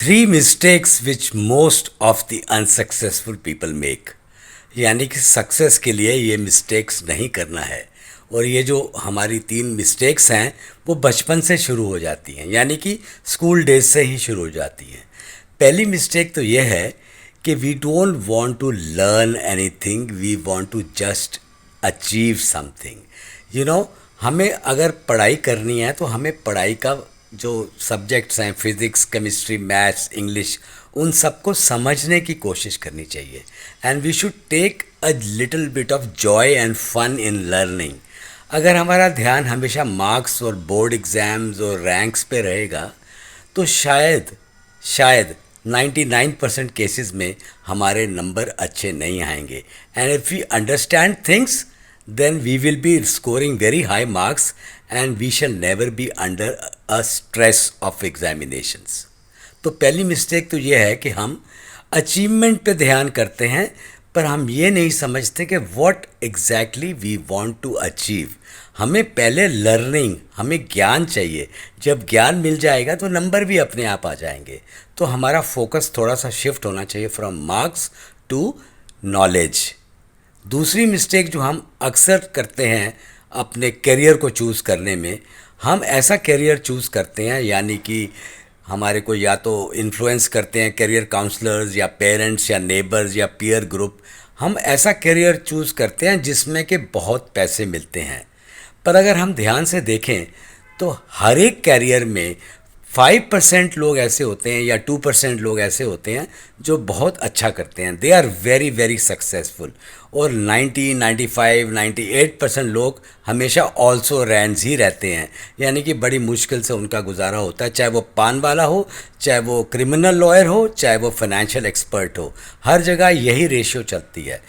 Three mistakes which most of the unsuccessful people make. यानी कि success के लिए ये मिस्टेक्स नहीं करना है। और ये जो हमारी तीन मिस्टेक्स हैं वो बचपन से शुरू हो जाती हैं, यानी कि स्कूल डेज से ही शुरू हो जाती हैं। पहली मिस्टेक तो ये है कि we don't want to learn anything, we want to just achieve something. हमें अगर पढ़ाई करनी है तो हमें पढ़ाई का जो सब्जेक्ट्स हैं, फिज़िक्स, केमिस्ट्री, मैथ्स, इंग्लिश, उन सबको समझने की कोशिश करनी चाहिए। And we should take a little bit of joy and fun in learning. अगर हमारा ध्यान हमेशा मार्क्स और बोर्ड एग्ज़ाम्स और रैंक्स पे रहेगा तो शायद शायद 99% केसेस में हमारे नंबर अच्छे नहीं आएंगे। And if we understand things then we will be scoring very high marks and we shall never be under a stress of examinations. तो पहली मिस्टेक तो ये है कि हम अचीवमेंट पे ध्यान करते हैं पर हम ये नहीं समझते कि what exactly we want to achieve. हमें पहले लर्निंग, हमें ज्ञान चाहिए। जब ज्ञान मिल जाएगा तो नंबर भी अपने आप आ जाएंगे। तो हमारा फोकस थोड़ा सा शिफ्ट होना चाहिए फ्रॉम मार्क्स टू नॉलेज। दूसरी मिस्टेक जो हम अक्सर करते हैं अपने करियर को चूज़ करने में, हम ऐसा करियर चूज़ करते हैं, यानी कि हमारे को या तो इन्फ्लुएंस करते हैं करियर काउंसलर्स या पेरेंट्स या नेबर्स या पीयर ग्रुप। हम ऐसा करियर चूज़ करते हैं जिसमें कि बहुत पैसे मिलते हैं। पर अगर हम ध्यान से देखें तो हर एक कैरियर में 5% लोग ऐसे होते हैं या 2% लोग ऐसे होते हैं जो बहुत अच्छा करते हैं, they are very very successful. और 90, 95, 98% लोग हमेशा ऑल्सो रैंड्स ही रहते हैं, यानी कि बड़ी मुश्किल से उनका गुजारा होता है। चाहे वो पान वाला हो, चाहे वो क्रिमिनल लॉयर हो, चाहे वो फाइनेंशियल एक्सपर्ट हो, हर जगह यही रेशियो चलती है।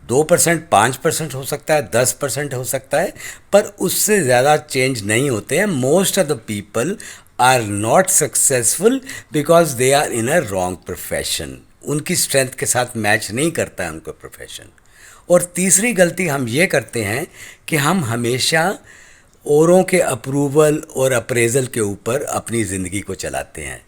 2%, 5% हो सकता है, 10% हो सकता है, पर उससे ज़्यादा चेंज नहीं होते हैं। Most of the people are not successful because they are in a wrong profession. उनकी स्ट्रेंथ के साथ मैच नहीं करता है उनका प्रोफेशन। और तीसरी गलती हम ये करते हैं कि हम हमेशा औरों के अप्रूवल और अप्रेजल के ऊपर अपनी ज़िंदगी को चलाते हैं।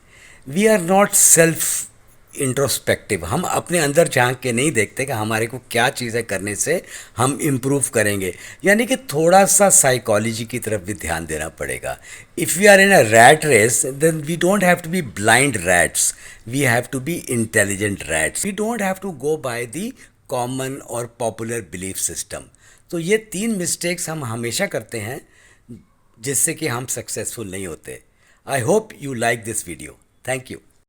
We are not self introspective. हम अपने अंदर झांक के नहीं देखते कि हमारे को क्या चीज़ें करने से हम इम्प्रूव करेंगे। यानी कि थोड़ा सा साइकोलॉजी की तरफ भी ध्यान देना पड़ेगा। If we are in a rat race then we don't have to be blind rats, we have to be intelligent rats. We don't have to go by the common और पॉपुलर बिलीफ सिस्टम। तो ये तीन mistakes हम हमेशा करते हैं जिससे कि हम सक्सेसफुल नहीं होते। I hope you like this video. Thank you.